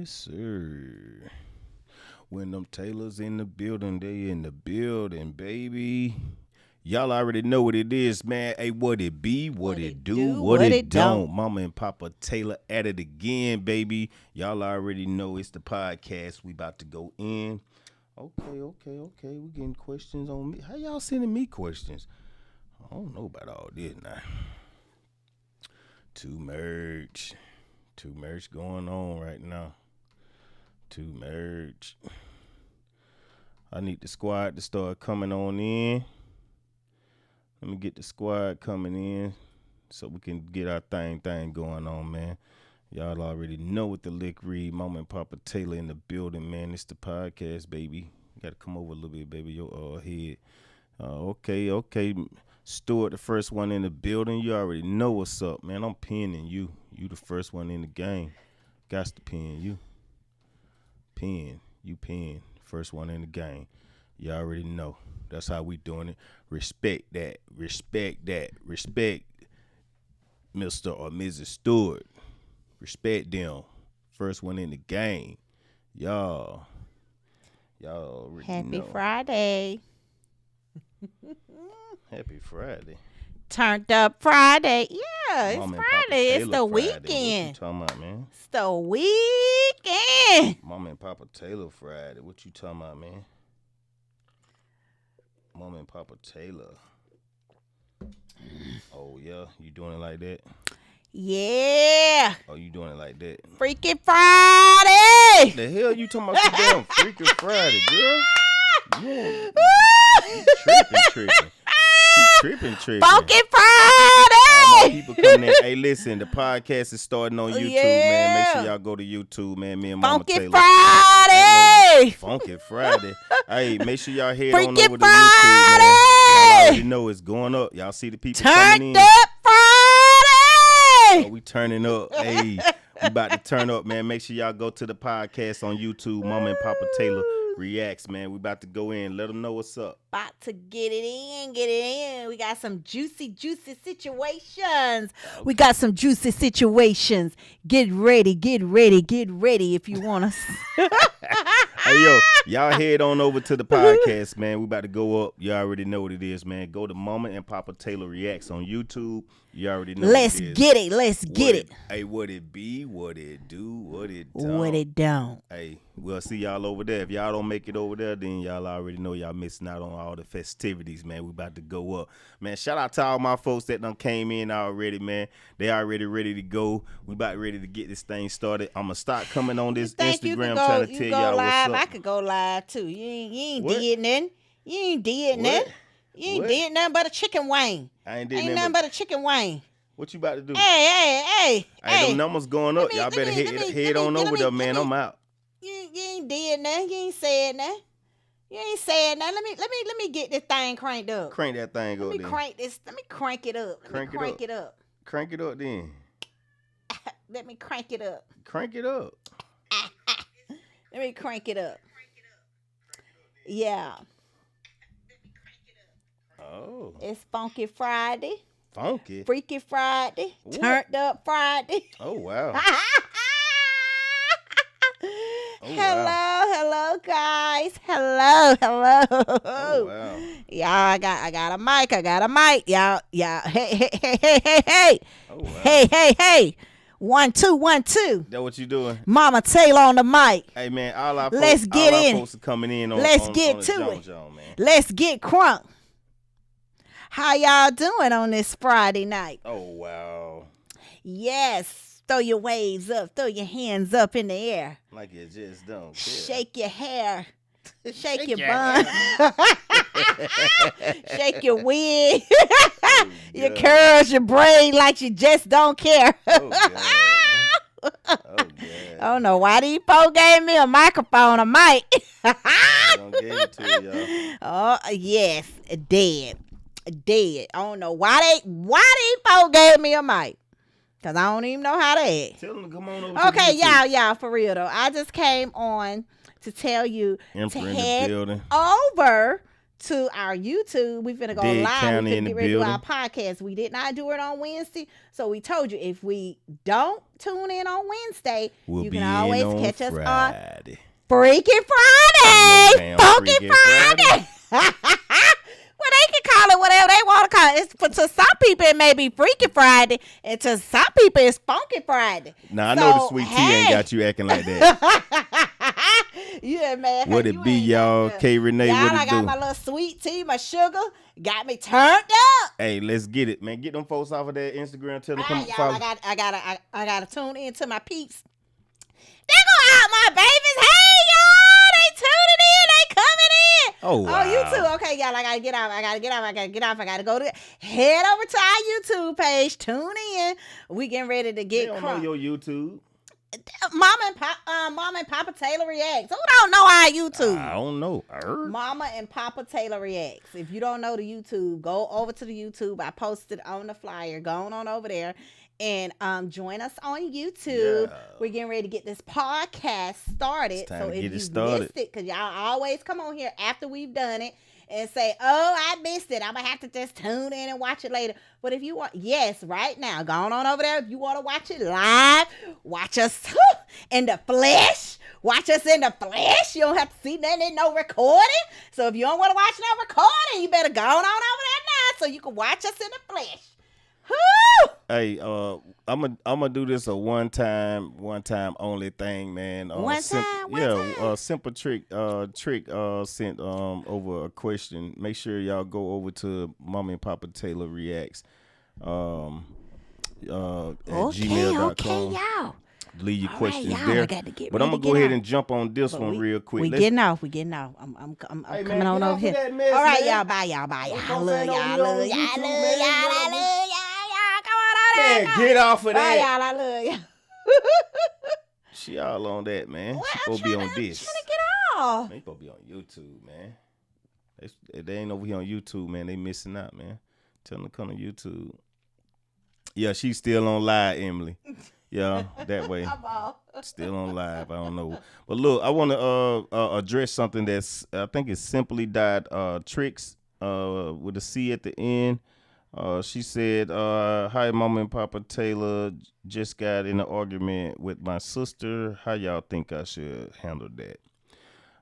Yes, sir. When them Taylors in the building, they in the building, baby. Y'all already know what it is, man. Hey, what it be, what it do, what it don't. Mama and Papa Taylor at it again, baby. Y'all already know it's the podcast. We about to go in. Okay. We getting questions on me. How y'all sending me questions? I don't know about all this now. Two merch going on right now. Two merch. I need the squad to start coming on in. Let me get the squad coming in so we can get our thing going on, man. Y'all already know what the lick read. Mama and Papa Taylor in the building, man. It's the podcast, baby. You got to come over a little bit, baby. Your head. Okay. Stuart, the first one in the building. You already know what's up, man. I'm pinning you. You the first one in the game. Got to pin you. You pin. First one in the game. You already know. That's how we doing it. Respect that. Respect Mr. or Mrs. Stewart. Respect them. First one in the game. Y'all already Happy know. Friday. Happy Friday. Turned up Friday. Yeah, it's Mama and Papa Friday. It's Taylor the Friday. weekend. What you talking about, man? It's the weekend. Mama and Papa Taylor Friday. What you talking about, man? Mama and Papa Taylor. Oh, yeah? You doing it like that? Yeah. Oh, you doing it like that? Freaking Friday. The hell you talking about some damn freaking Friday, girl? You tripping. She tripping. Funky All my Friday. people coming in. Hey, listen, the podcast is starting on YouTube, man. Make sure y'all go to YouTube, man. Me and Mama Funky Taylor. Friday. Funky Friday. Hey, make sure y'all head on Freaking over to YouTube, man. Y'all already know it's going up. Y'all see the people coming in. Turned up Friday. Oh, we turning up. Hey, we about to turn up, man. Make sure y'all go to the podcast on YouTube, Mama and Papa Taylor Reacts, man. We about to go in. Let them know what's up. About to get it in. We got some juicy situations. We got some juicy situations. Get ready if you want us. Hey, yo, y'all head on over to the podcast, man. We about to go up. You already know what it is, man. Go to Mama and Papa Taylor Reacts on YouTube. You already know Let's what it is. get it. Let's get it. Hey, what it be, what it do, what it don't. What it don't. Hey, we'll see y'all over there. If y'all don't make it over there, then y'all already know y'all missing out on all the festivities, man. We about to go up. Man, shout out to all my folks that done came in already, man. They already ready to go. We about ready to get this thing started. I'm going to start coming on this Instagram trying to tell y'all live. what's up. I could go live, too. You ain't What? did nothing. You ain't did nothing. You ain't What? did nothing but a chicken wing. I ain't did Ain't nothing nothing but a chicken wing. What you about to do? Hey. Them numbers going up. Y'all better head on over there, man. I'm out. You ain't did nothing. You ain't said nothing. You ain't said nothing. Let me get this thing cranked up. Crank that thing up, then. Let me crank it up. Crank it up. Crank it up, then. Let me crank it up. Crank it up. Let me crank it up. Yeah. Oh. It's Funky Friday. Funky. Freaky Friday. What? Turned up Friday. Oh, wow. Hello, guys. Hello. Oh, wow. Y'all, I got a mic. Y'all. Hey. Oh, wow. Hey. 1 2 1 2. That what you doing? Mama Taylor on the mic. Hey, man, all our Let's get all in. Our folks are coming in on Let's on, get on to the it. John, man. Let's get crunk. How y'all doing on this Friday night? Oh, wow. Yes. Throw your waves up. Throw your hands up in the air. Like you just don't care. Shake your hair. Shake your bun. Shake your wig. Oh, Your God. curls, your braid like you just don't care. Oh, God. Oh, God. I don't know why these folks gave me a microphone, a mic. I don't give it to y'all. Oh, yes. Dead. I don't know why these folks gave me a mic. Because I don't even know how to act. Tell them to come on over Okay, to YouTube. y'all, for real, though. I just came on to tell you Emperor to in the head building. over to our YouTube. We finna go Dead live. We County in finna the get ready to do our building. podcast. We did not do it on Wednesday. So we told you if we don't tune in on Wednesday, We'll you be can in always on catch us on Friday. Freaky Ain't no Friday. damn Funky Freaky Friday. Well, they can call it whatever they want to call it. It's, to some people, it may be Freaky Friday, and to some people, it's Funky Friday. Now, I know the sweet tea ain't got you acting like that. Yeah, man. What it be, y'all? K. Renee, Y'all, what I it got do? my little sweet tea, my sugar. Got me turned up. Hey, let's get it, man. Get them folks off of that Instagram. Tell them All come right, y'all, follow. I gotta tune in to my peeps. There go out my babies. Hey, y'all, they tuning in. They coming in. Oh, wow. Oh, YouTube. Okay, y'all, I gotta get off. I gotta go to head over to our YouTube page. Tune in. We getting ready to They get don't know crunk. your YouTube. Mama and Papa Taylor Reacts. Who don't know our YouTube? I don't know. Mama and Papa Taylor Reacts. If you don't know the YouTube, go over to the YouTube. I posted on the flyer. Go on over there and join us on YouTube. Yeah. We're getting ready to get this podcast started. It's time So to if get it you started. missed it, because y'all always come on here after we've done it and say, oh, I missed it. I'm going to have to just tune in and watch it later. But if you want, yes, right now, go on over there. If you want to watch it live, watch us in the flesh. Watch us in the flesh. You don't have to see nothing in no recording. So if you don't want to watch no recording, you better go on over there now so you can watch us in the flesh. Woo! Hey, I'm gonna do this a one time only thing, man. One time? Simple trick sent over a question. Make sure y'all go over to Mommy and Papa Taylor Reacts at gmail.com. Okay, y'all. Leave your All questions right, y'all, there. I got to get But ready I'm gonna to go get ahead off. and jump on this But one real quick. We getting off. I'm Hey, coming man, on get over off here. of that mess, All right, man. y'all. Bye, y'all. Bye, y'all. I Don't love say no y'all. I real love on y'all. I YouTube, love man. y'all. I love y'all. Come on out Man, there. get off of Bye, that. y'all. I love y'all. She all on that, man. What? She I'm supposed to be on trying this. to get off. Man, you supposed to be on YouTube, man. They ain't over here on YouTube, man. They missing out, man. Tell them to come to YouTube. Yeah, she's still on live, Emily. Yeah, that way. I'm off. Still on live. I don't know. But look, I want to address something that's, I think it's simply died tricks with a C at the end. She said, hi, Mama and Papa Taylor. Just got in an argument with my sister. How y'all think I should handle that?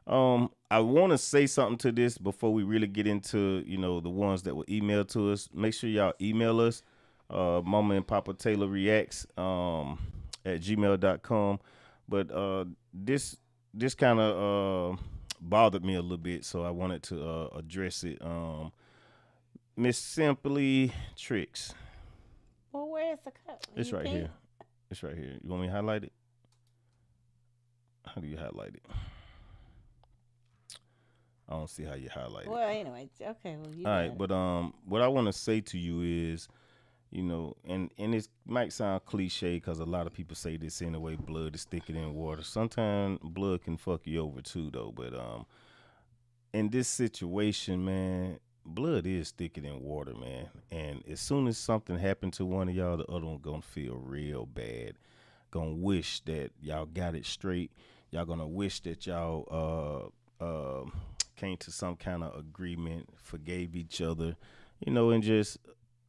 I want to say something to this before we really get into, the ones that will email to us. Make sure y'all email us, Mama and Papa Taylor Reacts at gmail.com. But this kind of bothered me a little bit, so I wanted to address it. Miss Simply Tricks. Well, where's the cup? It's right here. It's right here. You want me to highlight it? How do you highlight it? I don't see how you highlight it. Well, anyway, okay. Well, you all right, but what I want to say to you is, and it might sound cliche because a lot of people say this anyway. Blood is thicker than water. Sometimes blood can fuck you over too, though. But in this situation, man, blood is thicker than water, man. And as soon as something happened to one of y'all, the other one gonna feel real bad. Gonna wish that y'all got it straight. Y'all gonna wish that y'all came to some kind of agreement, forgave each other, and just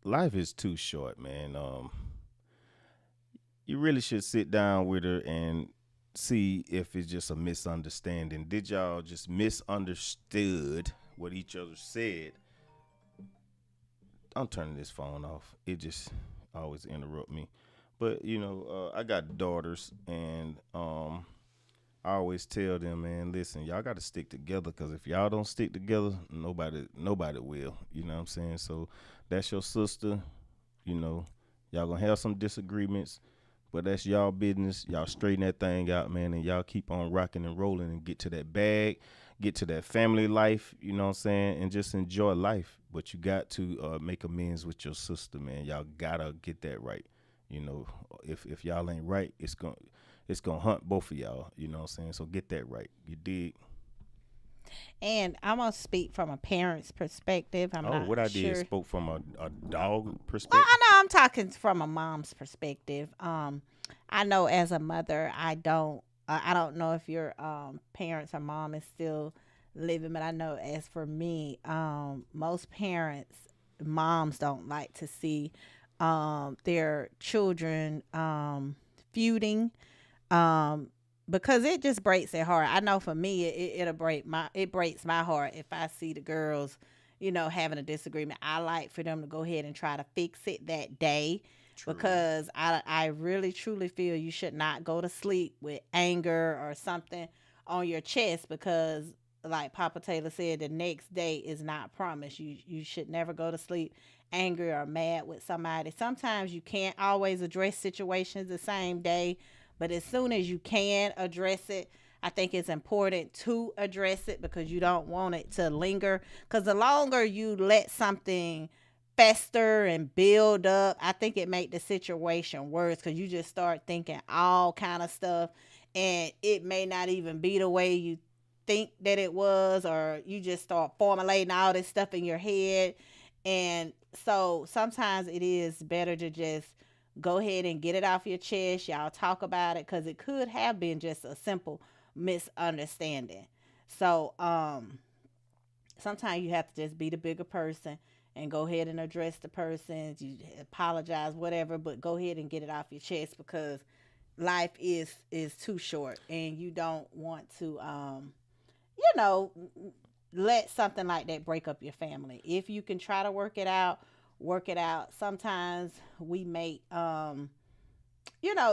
life is too short, man. You really should sit down with her and see if it's just a misunderstanding. Did y'all just misunderstood what each other said? I'm turning this phone off. It just always interrupt me. But I got daughters, and I always tell them, man, listen, y'all got to stick together, because if y'all don't stick together, nobody will. You know what I'm saying? So that's your sister. Y'all gonna have some disagreements, but that's y'all business. Y'all straighten that thing out, man, and y'all keep on rocking and rolling and get to that bag, get to that family life, you know what I'm saying, and just enjoy life. But you got to make amends with your sister, man. Y'all gotta get that right. If y'all ain't right, it's gonna hunt both of y'all. You know what I'm saying? So get that right. You dig? And I'm gonna speak from a parent's perspective. I'm not what I sure. did spoke from a dog Well, perspective. I know I'm talking from a mom's perspective. I know as a mother, I don't know if your parents or mom is still living. But I know as for me, most parents, moms don't like to see their children feuding, um, because it just breaks their heart. I know for me, it breaks my heart if I see the girls, having a disagreement. I like for them to go ahead and try to fix it that day, True. because I really truly feel you should not go to sleep with anger or something on your chest, because like Papa Taylor said, the next day is not promised. You should never go to sleep angry or mad with somebody. Sometimes you can't always address situations the same day, but as soon as you can address it, I think it's important to address it, because you don't want it to linger. Because the longer you let something fester and build up, I think it make the situation worse, because you just start thinking all kind of stuff, and it may not even be the way you think that it was, or you just start formulating all this stuff in your head. And so sometimes it is better to just go ahead and get it off your chest. Y'all talk about it, because it could have been just a simple misunderstanding. So sometimes you have to just be the bigger person and go ahead and address the person. You apologize, whatever, but go ahead and get it off your chest, because life is too short, and you don't want to you know let something like that break up your family. If you can try to work it out, work it out. Sometimes we make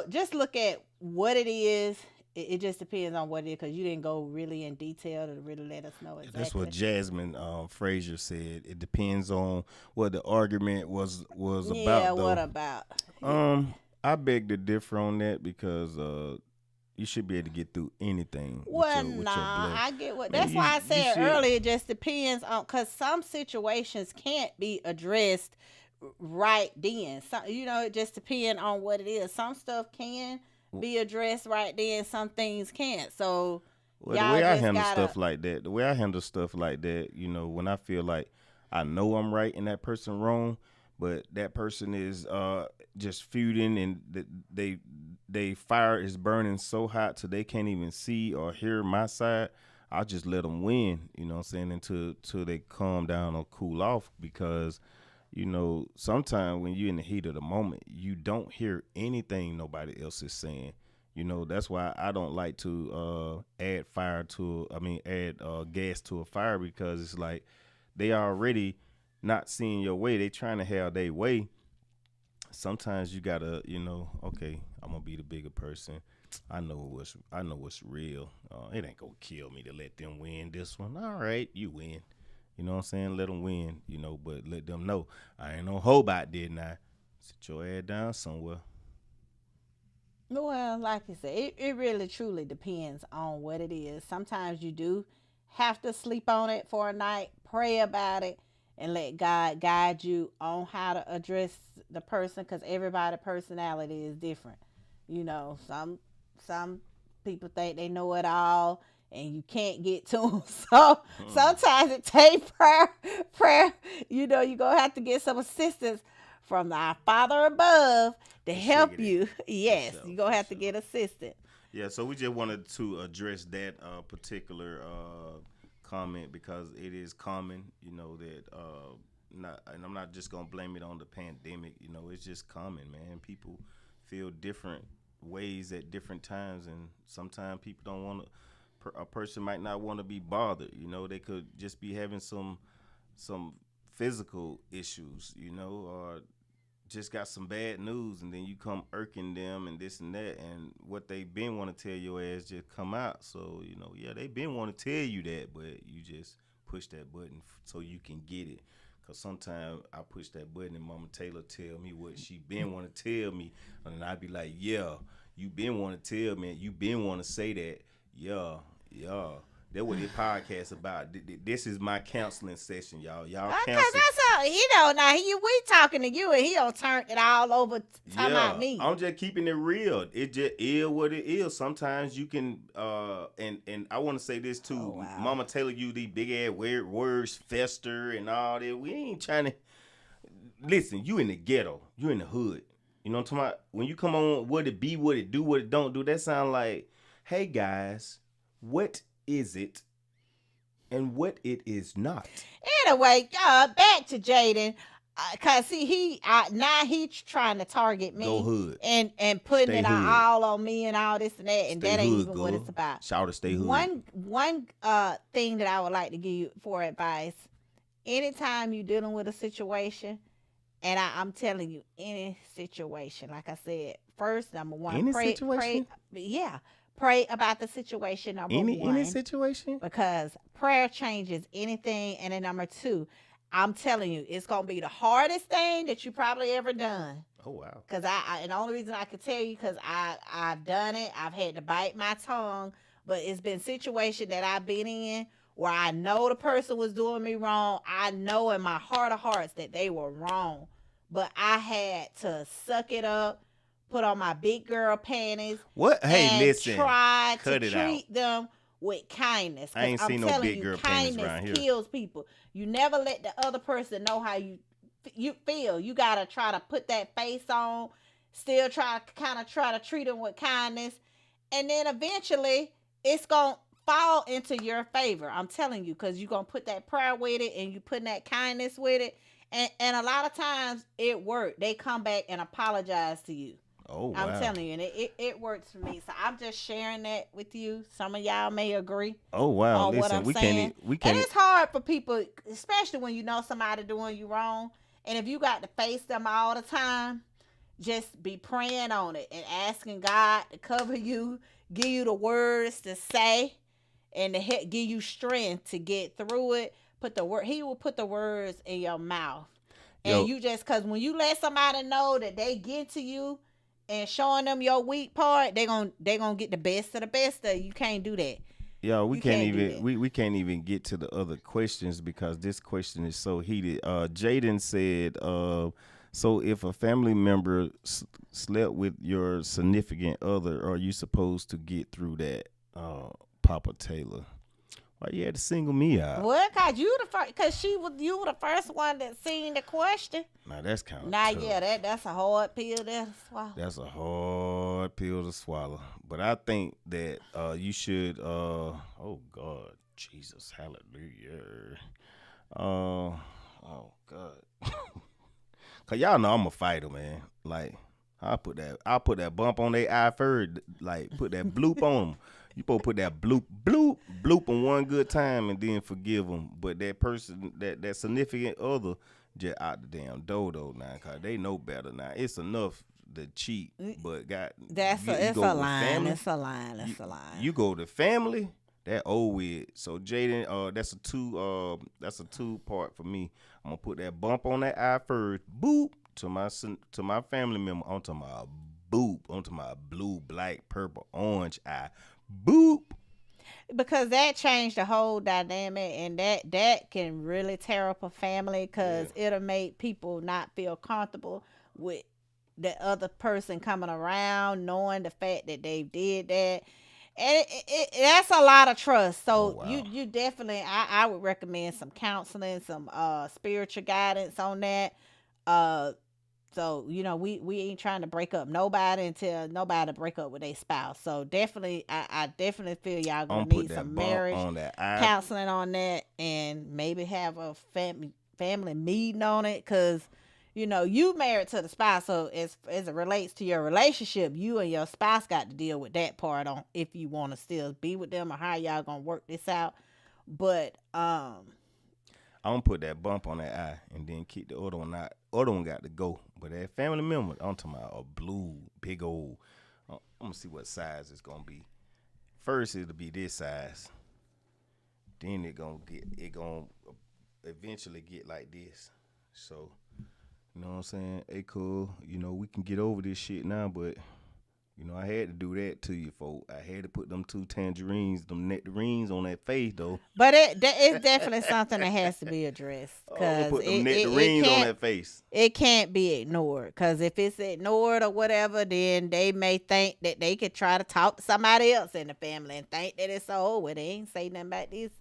just look at what it is. It just depends on what it is, because you didn't go really in detail to really let us know That's what exactly. Jasmine Frazier said. It depends on what the argument was Yeah, about, what though. about? Yeah. I beg to differ on that because you should be able to get through anything Well, with your nah, blood. I get what. Man, That's why I you said should. earlier. It just depends on, because some situations can't be addressed right then. So it just depends on what it is. Some stuff can be addressed right then. Some things can't. So Well, the y'all way I just handle gotta. stuff like that, the way I handle stuff like that, when I feel like I know I'm right and that person wrong, but that person is just feuding and they fire is burning so hot so they can't even see or hear my side. I'll just let them win, what I'm saying, until they calm down or cool off, because sometimes when you're in the heat of the moment, you don't hear anything nobody else is saying. That's why I don't like to add gas to a fire, because it's like they already not seeing your way. They trying to have their way. Sometimes you gotta, okay, I'm gonna be the bigger person. I know what's real. It ain't gonna kill me to let them win this one. All right, you win. You know what I'm saying? Let them win. But let them know I ain't no hobot, didn't I? Sit your ass down somewhere. Well, like I said, it really truly depends on what it is. Sometimes you do have to sleep on it for a night, pray about it, and let God guide you on how to address the person, because everybody's personality is different. Some people think they know it all, and you can't get to them. So Hmm. sometimes it takes prayer. You're gonna have to get some assistance from our Father above to The help shiggity. you. For Yes, sure, you're gonna for have to sure. get assistance. Yeah, so we just wanted to address that particular comment, because it is common, that not, and I'm not just gonna blame it on the pandemic. It's just common, man. People feel different ways at different times, and sometimes people don't want to. A person might not want to be bothered. They could just be having some physical issues, or just got some bad news, and then you come irking them and this and that, and what they been want to tell your ass just come out. So yeah, they been want to tell you that, but you just push that button so you can get it. Cause sometimes I push that button and Mama Taylor tell me what she been want to tell me, and I be like, yeah, you been want to tell me, you been want to say that, yeah, yeah. That what this podcast about. This is my counseling session, y'all. Y'all Okay, counsel. that's all. Now we talking to you, and he don't turn it all over talking about Yeah, me. I'm just keeping it real. It just is what it is. Sometimes you can and I want to say this Oh too. wow. Mama Taylor, you these big ass weird words, fester and all that. We ain't trying to listen. You in the ghetto. You in the hood. You know what I'm talking about? When you come on, what it be, what it do, what it don't do. That sound like, hey guys, what is it and what it is not. Anyway, back to Jaden. Cause see, now he trying to target Go me hood. and putting Stay it hood. all on me and all this and that, and Stay that ain't hood, even what girl. it's about. Shout to stay hood. One thing that I would like to give you for advice: anytime you're dealing with a situation, and I'm telling you, any situation, like I said, first number one, Any pray, situation? yeah, pray about the situation. Number one, Any situation? because prayer changes anything. And then number two, I'm telling you, it's gonna be the hardest thing that you probably ever done. Oh wow. Cause and the only reason I could tell you, cause I've done it. I've had to bite my tongue, but it's been situation that I've been in where I know the person was doing me wrong. I know in my heart of hearts that they were wrong, but I had to suck it up, put on my big girl panties. What? Hey, and listen. try Cut to it treat out. them with kindness. I ain't I'm seen no telling big you, girl panties kindness around here. kills people. You never let the other person know how you feel. You gotta try to put that face on. Still try to treat them with kindness, and then eventually it's gonna fall into your favor. I'm telling you, because you're gonna put that prayer with it, and you putting that kindness with it, and a lot of times it worked. They come back and apologize to you. Oh wow. I'm telling you, and it works for me. So I'm just sharing that with you. Some of y'all may agree. Oh wow. On Listen, what I'm we saying. can't. We can't. And it's hard for people, especially when you know somebody doing you wrong. And if you got to face them all the time, just be praying on it and asking God to cover you, give you the words to say, and to give you strength to get through it. He will put the words in your mouth. And you just, because when you let somebody know that they get to you and showing them your weak part, they gonna get the best of the best of you. You can't do that. Yo, we can't even get to the other questions because this question is so heated. Jaden said, so if a family member slept with your significant other, are you supposed to get through that? Papa Taylor. Why you had to single me out? Well, cause you were the first one that seen the question. Now that's kind of tough. tough. Yeah, that's a hard pill to swallow. That's a hard pill to swallow. But I think that you should. Oh God, Jesus, hallelujah. Oh God, cause y'all know I'm a fighter, man. Like I'll put that bump on their eye first. Like put that bloop on them. You supposed to put that bloop on one good time and then forgive them. But that person, that significant other, just out the damn dodo now, cause they know better now. It's enough to cheat, but it's a line. It's a line. You go to family, that old with. So Jaden, that's a two part for me. I'm gonna put that bump on that eye first, boop to my family member onto my boop onto my blue, black, purple, orange eye. Boop. Because that changed the whole dynamic, and that can really tear up a family because it'll make people not feel comfortable with the other person coming around, knowing the fact that they did that. And that's a lot of trust. So you definitely, I would recommend some counseling, some spiritual guidance on that. So, we ain't trying to break up nobody until nobody break up with their spouse. So definitely, I definitely feel y'all gonna need some marriage counseling on that, and maybe have a family meeting on it. Cause, you married to the spouse. So as it relates to your relationship, you and your spouse got to deal with that part on if you want to still be with them or how y'all gonna work this out. But, I'm gonna put that bump on that eye and then keep the other one out. Other one got to go. But that family member, I'm talking about a blue, big old. I'm gonna see what size it's gonna be. First, it'll be this size. Then it gonna eventually get like this. So, you know what I'm saying? Hey, cool. We can get over this shit now, but. I had to do that to you, folk. I had to put them two tangerines, them nectarines on that face, though. But it's definitely something that has to be addressed. Put them nectarines on that face. It can't be ignored. Because if it's ignored or whatever, then they may think that they could try to talk to somebody else in the family and think that it's well, they ain't say nothing about this,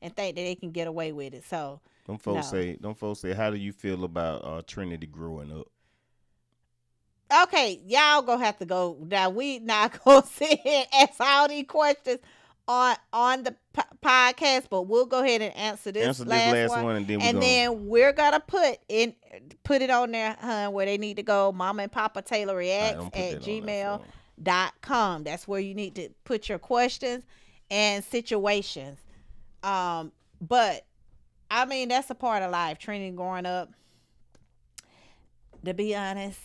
and think that they can get away with it. So them folks say, how do you feel about Trinity growing up? Okay, y'all gonna have to go. Now we not gonna sit here and ask all these questions on the podcast, but we'll go ahead and answer this last one, and then we're gonna put it on there, where they need to go. Mama and Papa Taylor Reacts at gmail.com. That's where you need to put your questions and situations. But I mean, that's a part of life. Trinity growing up, to be honest,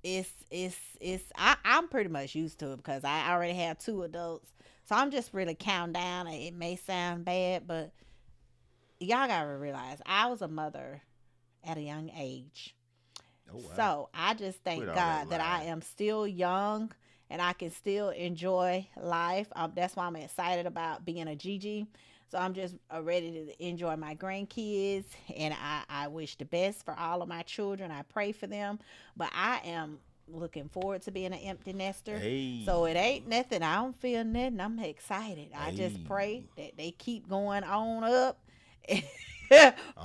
I'm pretty much used to it because I already have 2 adults. So I'm just really counting down. It may sound bad, but y'all gotta realize I was a mother at a young age. Oh, wow. So I just thank God that I am still young and I can still enjoy life. That's why I'm excited about being a Gigi. So I'm just ready to enjoy my grandkids, and I wish the best for all of my children. I pray for them, but I am looking forward to being an empty nester. Hey. So it ain't nothing. I don't feel nothing. I'm excited. I just pray that they keep going on up.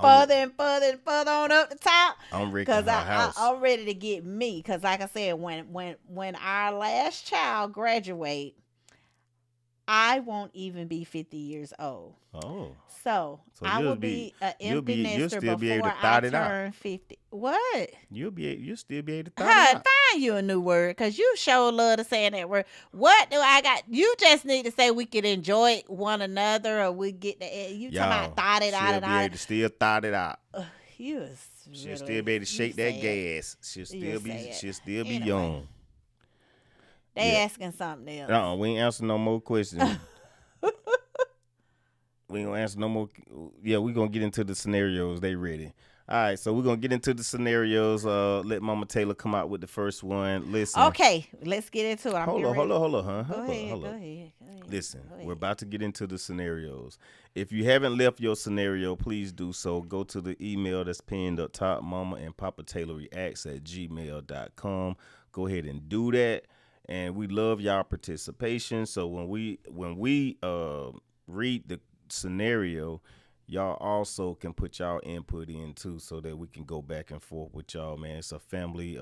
Further and further and further on up the top. I'm ready because I'm ready to get me. Because like I said, when our last child graduate, I won't even be 50 years old. Oh. So I will be an empty nester before I turn 50. What? You'll still be able to thought it out. Find you a new word, because you sure love to saying that word. What do I got? You just need to say we can enjoy one another, or we get the. You talking about thought it out and all. She'll be able to still thought it out. She'll still be able to shake that gas. She'll still be young. They asking something else. We ain't answering no more questions. We ain't gonna answer no more. Yeah, we gonna get into the scenarios. They ready. All right, so we're gonna get into the scenarios. Let Mama Taylor come out with the first one. Listen. Okay, let's get into it. Hold on, huh? Go ahead. Listen, we're about to get into the scenarios. If you haven't left your scenario, please do so. Go to the email that's pinned up top, Mama and Papa Taylor Reacts at gmail.com. Go ahead and do that. And we love y'all participation. So when we read the scenario, y'all also can put y'all input in too, so that we can go back and forth with y'all, man. It's a family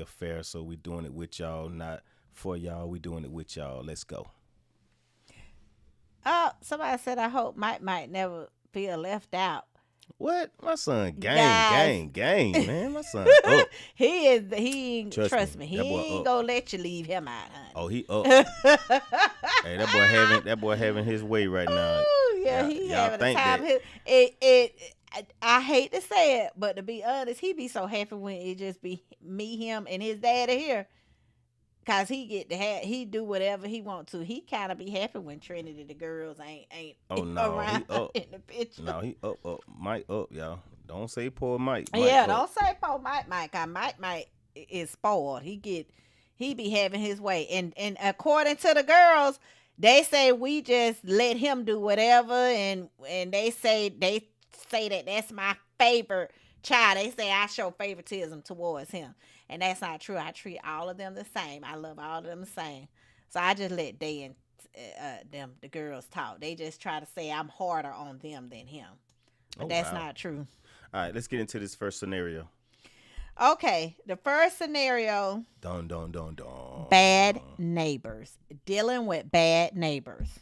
affair, so we doing it with y'all, not for y'all. We doing it with y'all. Let's go. Oh, somebody said I hope Mike might never feel left out. What? My son, gang, man. My son up. Trust me. He ain't gonna let you leave him out, honey. Oh, he up. Hey, that boy having his way right now. Oh, yeah, he having a time. I hate to say it, but to be honest, he be so happy when it just be me, him, and his daddy here. Cause he do whatever he want to. He kind of be happy when Trinity the girls ain't around in the picture. No, he up. Mike up, y'all. Don't say poor Mike. Don't say poor Mike. Mike is spoiled. He be having his way. And according to the girls, they say we just let him do whatever, and they say that that's my favorite child. They say I show favoritism towards him. And that's not true. I treat all of them the same. I love all of them the same. So I just let the girls talk. They just try to say I'm harder on them than him. But that's not true. All right, let's get into this first scenario. Okay, the first scenario. Dun. Bad neighbors. Dealing with bad neighbors.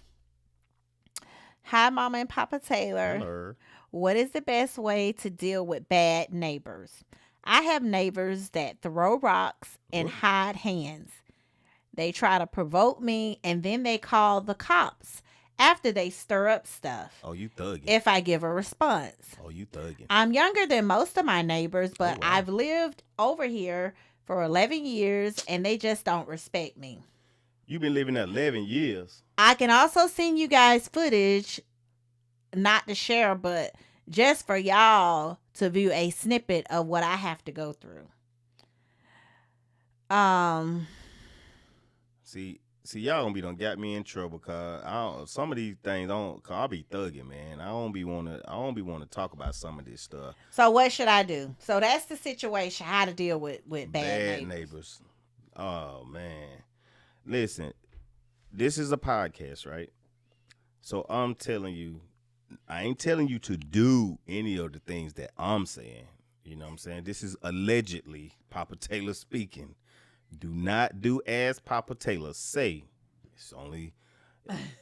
Hi, Mama and Papa Taylor. Hello. What is the best way to deal with bad neighbors? I have neighbors that throw rocks and hide hands. They try to provoke me, and then they call the cops after they stir up stuff. Oh, you thugging. If I give a response. Oh, you thugging. I'm younger than most of my neighbors, but I've lived over here for 11 years, and they just don't respect me. You've been living there 11 years. I can also send you guys footage, not to share, but just for y'all to view a snippet of what I have to go through. See, y'all done got me in trouble, cause some of these things cause I be thugging, man. I don't be wanna talk about some of this stuff. So what should I do? So that's the situation, how to deal with bad neighbors. Oh man. Listen, this is a podcast, right? So I'm telling you, I ain't telling you to do any of the things that I'm saying. You know what I'm saying? This is allegedly Papa Taylor speaking. Do not do as Papa Taylor say. It's only,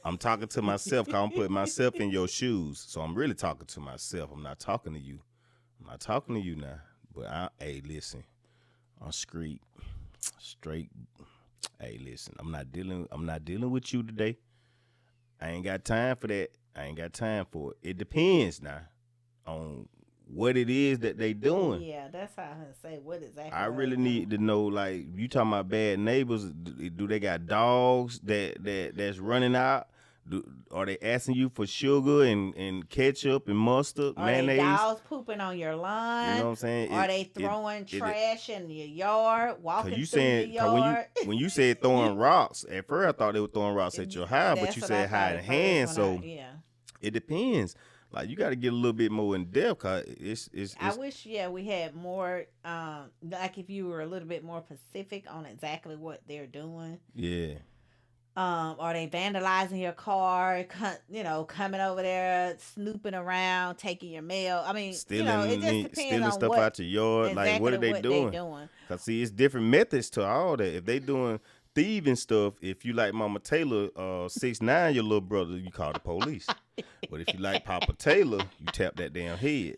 I'm talking to myself because I'm putting myself in your shoes. So I'm really talking to myself. I'm not talking to you. I'm not talking to you now. But hey, listen, I'm straight. Hey, listen, I'm not dealing with you today. I ain't got time for that. I ain't got time for it. It depends now on what it is that they doing. Yeah, that's how I say what exactly. I really need to know, like, you talking about bad neighbors. Do they got dogs that's running out? Are they asking you for sugar and ketchup and mustard, mayonnaise? Are they dogs pooping on your lawn? You know what I'm saying? Are they throwing trash in your yard, walking through your yard? When you said throwing rocks, at first I thought they were throwing rocks at your house, but you said hiding hands. So it depends. Like, you got to get a little bit more in depth, cause it's I wish, we had more. Like if you were a little bit more specific on exactly what they're doing. Yeah. Are they vandalizing your car? Coming over there, snooping around, taking your mail. I mean, stealing, it just depends stealing on stuff what, out your yard. exactly like, what are they doing? Cause see, it's different methods to all that. If they doing thieving stuff, if you like Mama Taylor, 6'9", your little brother, you call the police. But if you like Papa Taylor, you tap that damn head.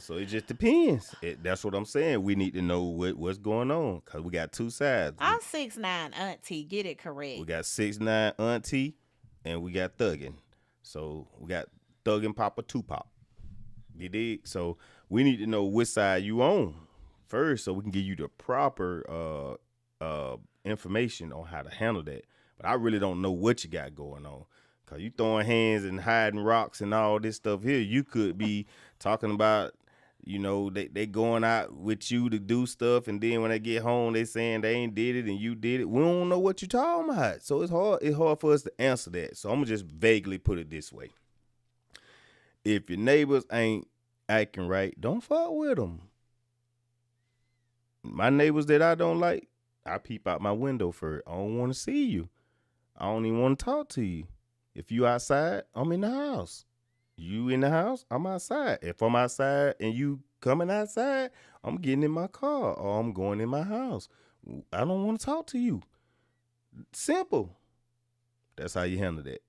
So it just depends. That's what I'm saying. We need to know what's going on because we got two sides. I'm 6'9", auntie. Get it correct. We got 6'9", auntie, and we got thuggin'. So we got thuggin' Papa Tupac. You dig? So we need to know which side you on first, so we can give you the proper information on how to handle that. But I really don't know what you got going on. Cause you throwing hands and hiding rocks and all this stuff here. You could be talking about, they going out with you to do stuff, and then when they get home, they saying they ain't did it and you did it. We don't know what you talking about. So it's hard for us to answer that. So I'm gonna just vaguely put it this way. If your neighbors ain't acting right, don't fuck with them. My neighbors that I don't like, I peep out my window first. I don't want to see you. I don't even want to talk to you. If you outside, I'm in the house. You in the house, I'm outside. If I'm outside and you coming outside, I'm getting in my car or I'm going in my house. I don't want to talk to you. Simple. That's how you handle that.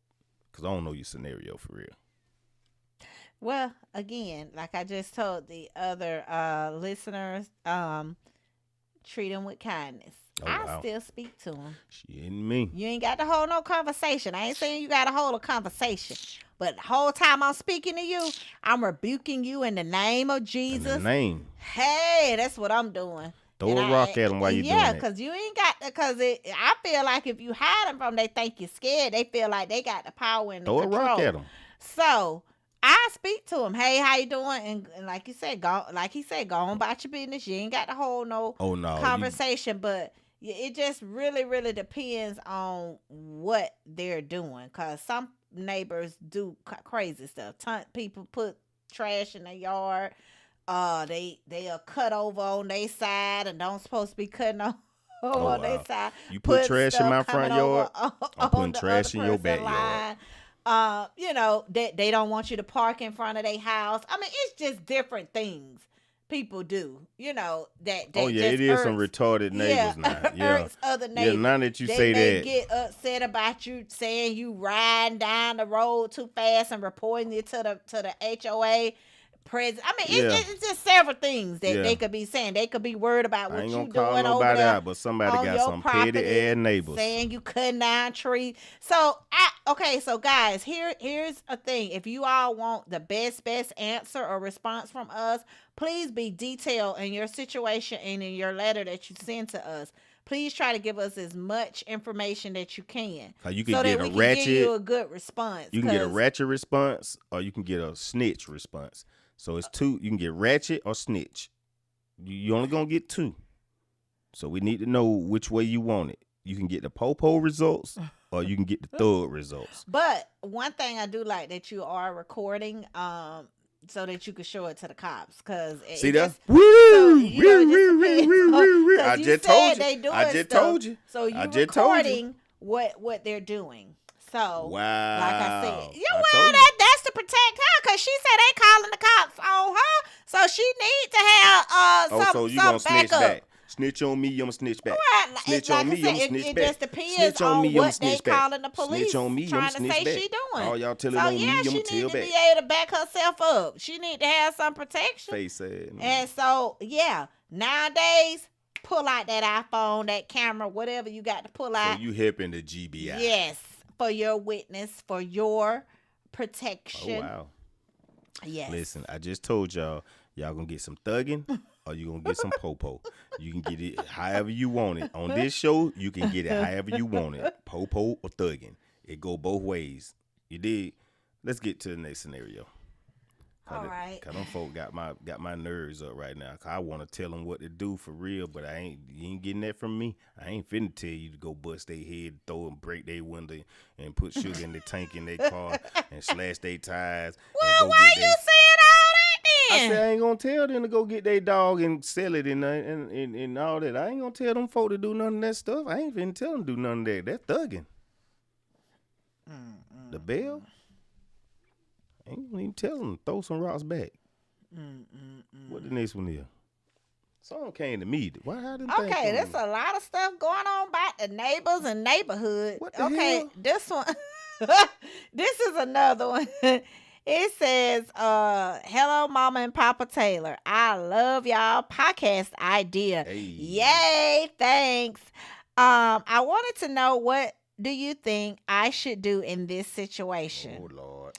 Because I don't know your scenario for real. Well, again, like I just told the other listeners, treat them with kindness. I still speak to them. She and me. You ain't got to hold no conversation. I ain't saying you got to hold a conversation. But the whole time I'm speaking to you, I'm rebuking you in the name of Jesus. In the name. Hey, that's what I'm doing. Throw a rock at them while you're doing that. Yeah, because you ain't got, I feel like if you hide them from them, they think you're scared. They feel like they got the power and the control. Throw a rock at them. So I speak to him. Hey, how you doing? And like you said, go on about your business. You ain't got to hold no conversation. But it just really, really depends on what they're doing. Because some neighbors do crazy stuff. People put trash in their yard. They are cut over on their side and don't supposed to be cutting on their side. You put trash in my front yard, I'm putting trash in your backyard. They don't want you to park in front of their house. I mean, it's just different things people do. That it is some retarded neighbors now. Yeah, hurts other neighbors. Yeah, now that you say that, they get upset about you saying you riding down the road too fast and reporting it to the HOA. President. I mean, it's just several things that they could be saying. They could be worried about what you doing over there. But somebody got some petty ass neighbors saying you cutting down trees. So so guys, here's a thing. If you all want the best answer or response from us, please be detailed in your situation and in your letter that you send to us. Please try to give us as much information that you can. You can get a ratchet. Give you a good response. You can get a ratchet response, or you can get a snitch response. So it's two. You can get ratchet or snitch. You only gonna get two. So we need to know which way you want it. You can get the po-po results, or you can get the thug results. But one thing I do like that you are recording, so that you can show it to the cops. Cause see that? I just told you. So you're recording what they're doing. So, wow. Like I said, that's to protect her, because she said they calling the cops on her, so she needs to have some gonna snitch backup. back. Snitch on me, I'ma snitch back. Right, Snitch like on I me, said, I'ma snitch it back. just depends Snitch on on me, I'ma what they snitch back. calling the police Snitch on me, I'ma trying to snitch say back. she doing. All y'all telling So on me, yeah, I'ma she tell need to back. be able to back herself up. She need to have some protection. Face ass. And so yeah, nowadays pull out that iPhone, that camera, whatever you got to pull So out. you helping the GBI. Yes, for your witness, for your protection. Oh wow. Yes. Listen, I just told y'all gonna get some thugging or you gonna get some popo. You can get it however you want it. On this show, you can get it however you want it. Popo or thugging. It go both ways. You did. Let's get to the next scenario. All right. Cause them folk got my nerves up right now. Cause I want to tell them what to do for real, but you ain't getting that from me. I ain't finna tell you to go bust their head, throw and break their window, and put sugar in the tank in their car, and slash their tires. Well, why you saying all that I then? said I ain't gonna tell them to go get their dog and sell it and all that. I ain't gonna tell them folk to do none of that stuff. I ain't finna tell them to do none of that. That's thugging. The bell. I ain't gonna even tell them to throw some rocks back. What the next one is? Song came to me. Why? How didn't Okay, there's a lot of stuff going on about the neighbors and neighborhood. What the okay, hell? this one, this is another one. It says, hello, Mama and Papa Taylor. I love y'all podcast idea. Hey. Yay, thanks. I wanted to know, what do you think I should do in this situation? Oh Lord.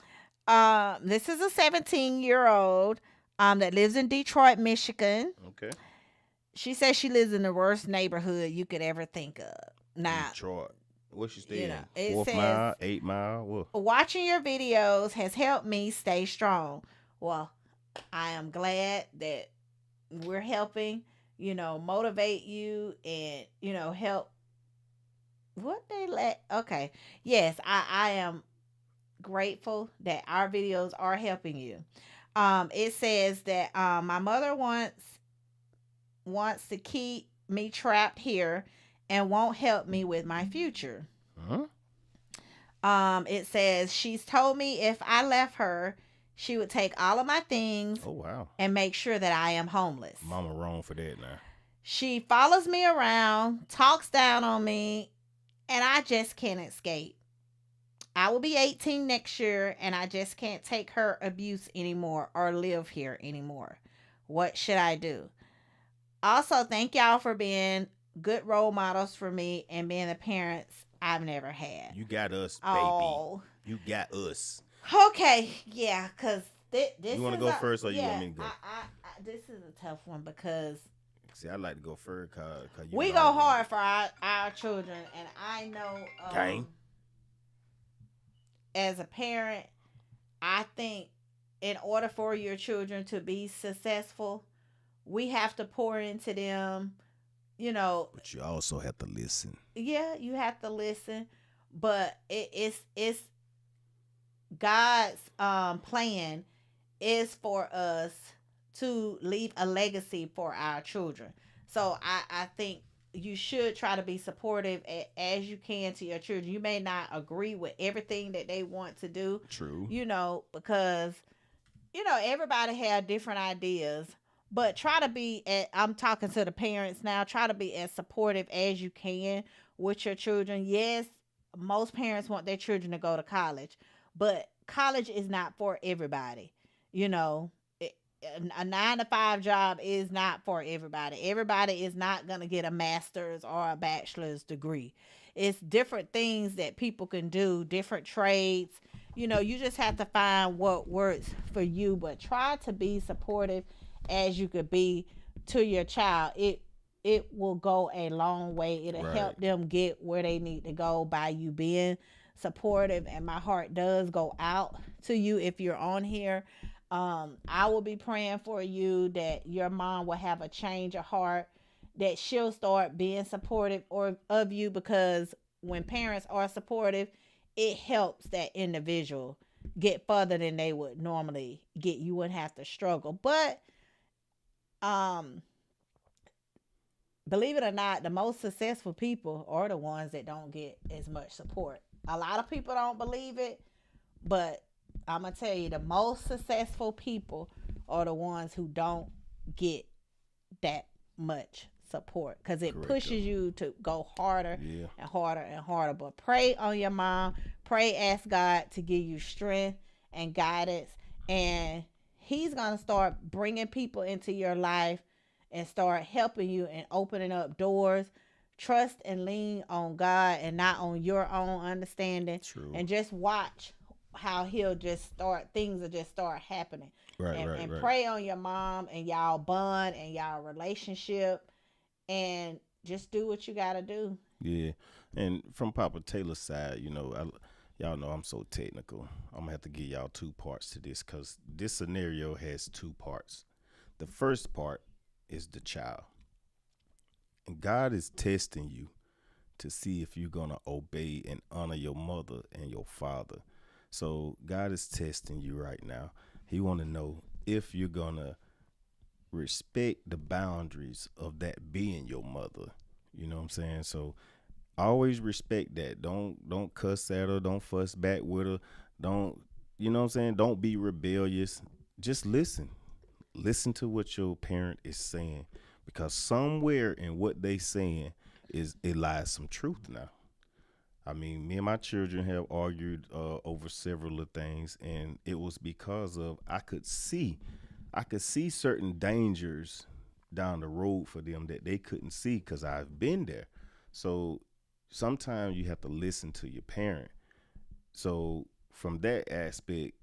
This is a 17-year-old that lives in Detroit, Michigan. Okay. She says she lives in the worst neighborhood you could ever think of. Now, Detroit. What she stay in? it 4th says, mile, 8 mile. What? watching your videos has helped me stay strong. Well, I am glad that we're helping, motivate you and, help. What they let? Okay. Yes, I am grateful that our videos are helping you. It says that my mother wants to keep me trapped here and won't help me with my future. Huh? It says she's told me if I left her, she would take all of my things. Oh wow. And make sure that I am homeless. Mama wrong for that now. She follows me around, talks down on me, and I just can't escape. I will be 18 next year, and I just can't take her abuse anymore or live here anymore. What should I do? Also, thank y'all for being good role models for me and being the parents I've never had. You got us, baby. Oh. You got us. Okay, yeah, because this You want to go first or you want me to go? This is a tough one because See, I like to go first cause you we know go hard for our children, and I know Gang. as a parent, I think in order for your children to be successful, we have to pour into them, But you also have to listen. Yeah, you have to listen, but it's God's plan is for us to leave a legacy for our children. So I think you should try to be supportive as you can to your children. You may not agree with everything that they want to do. True. Because everybody have different ideas. But try to be, I'm talking to the parents now, try to be as supportive as you can with your children. Yes, most parents want their children to go to college, but college is not for everybody. A 9-to-5 job is not for everybody. Everybody is not going to get a master's or a bachelor's degree. It's different things that people can do, different trades. You just have to find what works for you, but try to be supportive as you could be to your child. It will go a long way. It'll help them get where they need to go by you being supportive. And my heart does go out to you if you're on here. I will be praying for you that your mom will have a change of heart, that she'll start being supportive of you, because when parents are supportive, it helps that individual get further than they would normally get. You wouldn't have to struggle. But believe it or not, the most successful people are the ones that don't get as much support. A lot of people don't believe it, but I'm going to tell you, the most successful people are the ones who don't get that much support, because it Correct. pushes you to go harder Yeah. and harder and harder. But pray on your mom. Pray, ask God to give you strength and guidance, and He's gonna start bringing people into your life and start helping you and opening up doors. Trust and lean on God and not on your own understanding, True. and just watch how He'll just start, things will just start happening. Right. and, Right. and Right. pray on your mom and y'all bond and y'all relationship, and just do what you gotta do. Yeah. And from Papa Taylor's side, y'all know I'm so technical. I'm gonna have to give y'all two parts to this because this scenario has two parts. The first part is the child, and God is testing you to see if you're gonna obey and honor your mother and your father. So God is testing you right now. He want to know if you're gonna respect the boundaries of that being your mother. You know what I'm saying? So always respect that. Don't cuss at her. Don't fuss back with her. Don't you know what I'm saying? Don't be rebellious. Just listen. Listen to what your parent is saying, because somewhere in what they saying is it lies some truth now. I mean, me and my children have argued over several of things, and it was because of I could see certain dangers down the road for them that they couldn't see because I've been there. So sometimes you have to listen to your parent. So from that aspect,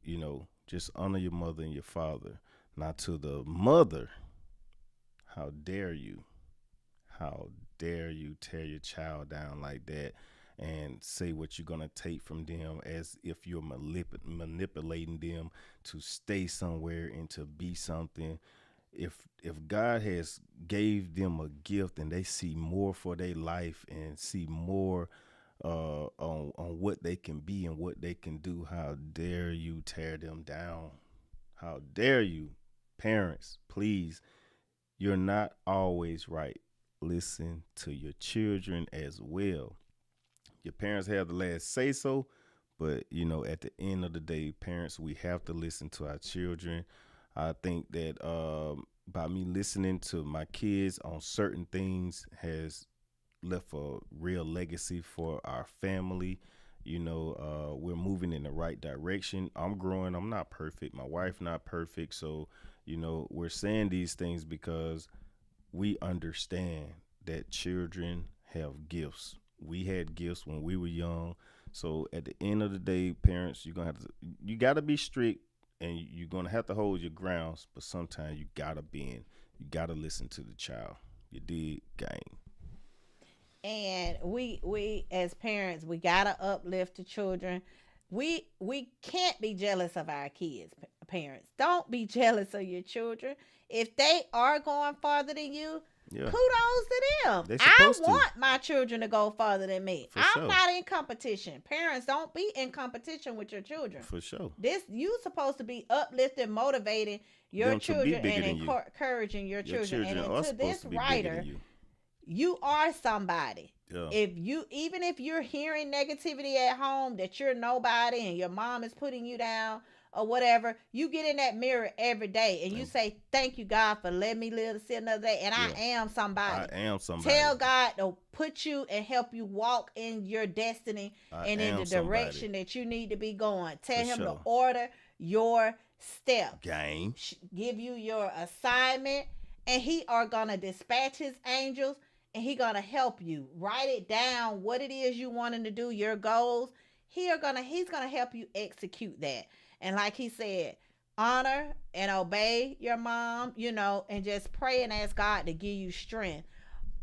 just honor your mother and your father. Now to the mother, how dare you? How dare you tear your child down like that and say what you're gonna take from them as if you're manipulating them to stay somewhere and to be something. If God has gave them a gift and they see more for their life and see more on what they can be and what they can do, how dare you tear them down? How dare you, parents? Please, you're not always right. Listen to your children as well. Your parents have the last say so, but at the end of the day, parents, we have to listen to our children. I think that by me listening to my kids on certain things has left a real legacy for our family. We're moving in the right direction. I'm growing. I'm not perfect. My wife not perfect. So, we're saying these things because we understand that children have gifts. We had gifts when we were young. So at the end of the day, parents, you gotta be strict and you're gonna have to hold your grounds, but sometimes you gotta listen to the child. You did, gang. And we as parents, we gotta uplift the children. We can't be jealous of our kids. Parents, don't be jealous of your children. If they are going farther than you, Yeah, kudos to them. they I supposed to, want my children to go farther than me. for I'm sure, not in competition. Parents, don't be in competition with your children. for sure. This, you supposed to be uplifting, motivating your Them to be children bigger and than you. encouraging your Your children. children And are to supposed this to be bigger than writer, you. you are somebody. Yeah, If you, even if you're hearing negativity at home that you're nobody and your mom is putting you down or whatever, you get in that mirror every day and you and say, thank you, God, for letting me live to see another day, and I yeah, am I somebody. am somebody. Tell God to put you and help you walk in your destiny I and in am the somebody, direction that you need to be going. for Tell him to sure. order your steps, Gang. give you your assignment, and he are gonna dispatch his angels, and he gonna help you write it down what it is you wanting to do, your goals. He's gonna help you execute that. And like he said, honor and obey your mom, and just pray and ask God to give you strength.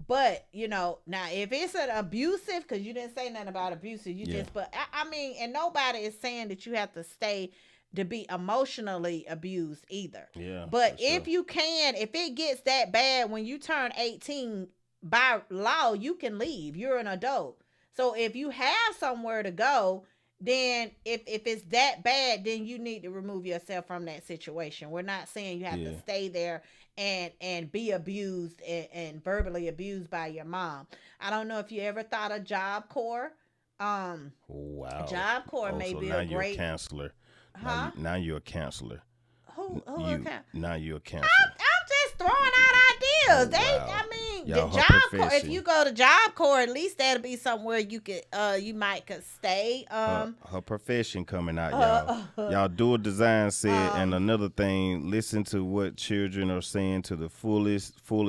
But now if it's an abusive, because you didn't say nothing about abusive, you Yeah, just, but I mean, and nobody is saying that you have to stay to be emotionally abused either. yeah, But for if sure. you can, if it gets that bad when you turn 18, by law, you can leave. You're an adult. So if you have somewhere to go, then if it's that bad, then you need to remove yourself from that situation. We're not saying you have to Yeah. stay there and be abused and verbally abused by your mom. I don't know if you ever thought of Job Corps. Um, Wow. Job Corps Oh, may so be now a you're a great, counselor. huh? Now you're a counselor. Who You okay? now you're a I'm, counselor. I'm just throwing out Oh ideas. wow. I mean, the Y'all, her job corps. If you profession. go to job corps, at least that'll be somewhere you could you might could stay. Her profession coming out, y'all. Uh, Y'all do a design said, and um, another thing, listen to what children are saying to the full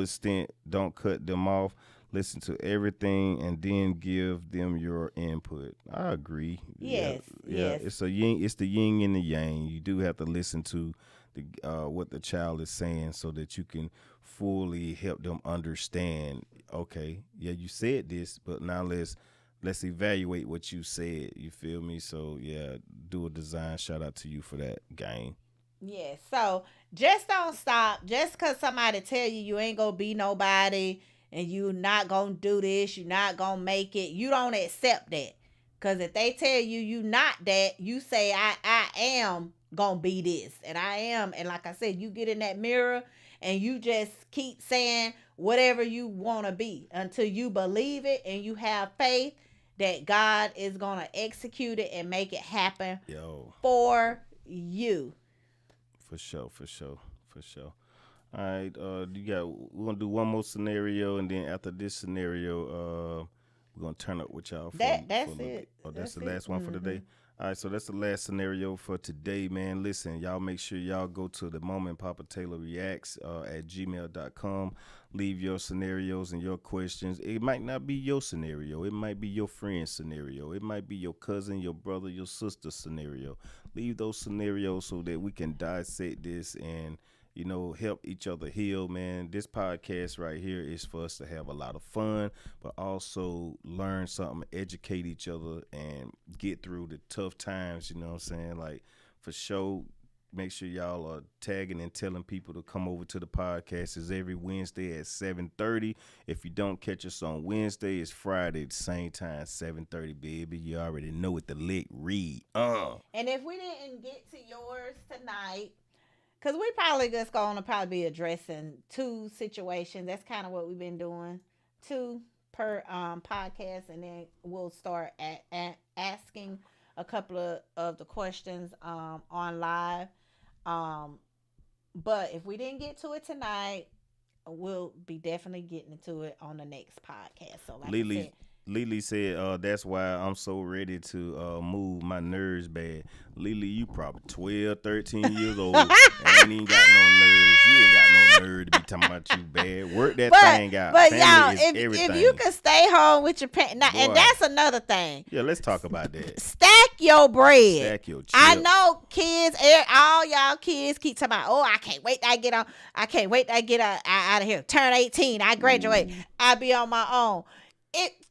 extent. Don't cut them off. Listen to everything, and then give them your input. I agree. Yeah, yes, yeah. yes, It's a yin. It's the yin and the yang. You do have to listen to the what the child is saying, so that you can fully help them understand. Okay, yeah, you said this, but now let's evaluate what you said. You feel me? So yeah, do a design. Shout out to you for that game. yes. So just don't stop. Just cause somebody tell you you ain't gonna be nobody and you not gonna do this, you not gonna make it. You don't accept that. Cause if they tell you you not that, you say I am gonna be this, and I am. And like I said, you get in that mirror and you just keep saying whatever you want to be until you believe it and you have faith that God is gonna execute it and make it happen Yo, for you. for sure, for sure, for sure. All right, you got. We're gonna do one more scenario, and then after this scenario, we're gonna turn up with y'all for a That's little bit. it. Oh, that's That's the it. last one for the day. All right, so that's the last scenario for today, man. Listen, y'all make sure y'all go to the Moment Papa Taylor Reacts at gmail.com. Leave your scenarios and your questions. It might not be your scenario. It might be your friend's scenario. It might be your cousin, your brother, your sister scenario. Leave those scenarios so that we can dissect this and help each other heal, man. This podcast right here is for us to have a lot of fun, but also learn something, educate each other, and get through the tough times, you know what I'm saying? Like, for sure, make sure y'all are tagging and telling people to come over to the podcast. It's every Wednesday at 7:30. If you don't catch us on Wednesday, it's Friday at the same time, 7:30, baby. You already know what the lick read. And if we didn't get to yours tonight, because we probably just going to probably be addressing two situations. That's kind of what we've been doing, two per podcast, and then we'll start at asking a couple of the questions on live. Um, but if we didn't get to it tonight, we'll be definitely getting to it on the next podcast. So, like I Lily said, Lily said, that's why I'm so ready to move. My nerves bad. Lily, you probably 12, 13 years old and ain't even got no nerves. You ain't got no nerve to be talking about you bad. Work that but thing out. but Family y'all, is if you everything. could stay home with your parents, now, and Boy. that's another thing. Yeah, let's talk about that. Stack your bread. Stack your chips. I know kids, all y'all kids keep talking about, oh, I can't wait till I get on. I can't wait till I get out of here. Turn 18. I graduate. I'll be on my own.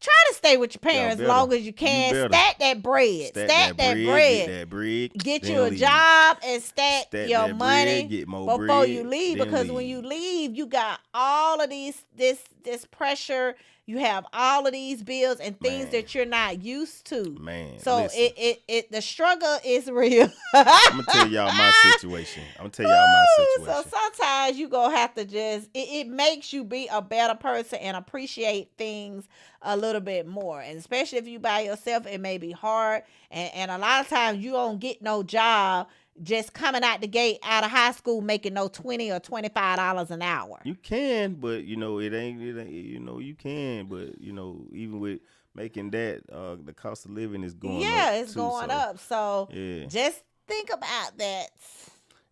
Try to stay with your parents as long as you can. Stack that bread. Stack that bread. Get that bread. Get you a job and stack your money bread, get more before bread, you leave. Because when you leave, you got all of this pressure. You have all of these bills and things that you're not used to. Man, so listen. it the struggle is real. I'm gonna tell y'all my situation. So sometimes you gonna have to just it makes you be a better person and appreciate things a little bit more. And especially if you by yourself, it may be hard. And a lot of times you don't get no job just coming out the gate out of high school making no $20 or $25 an hour. You can, but it ain't you can, but even with making that, the cost of living is going up. Yeah, it's too, going up. So yeah. Just think about that.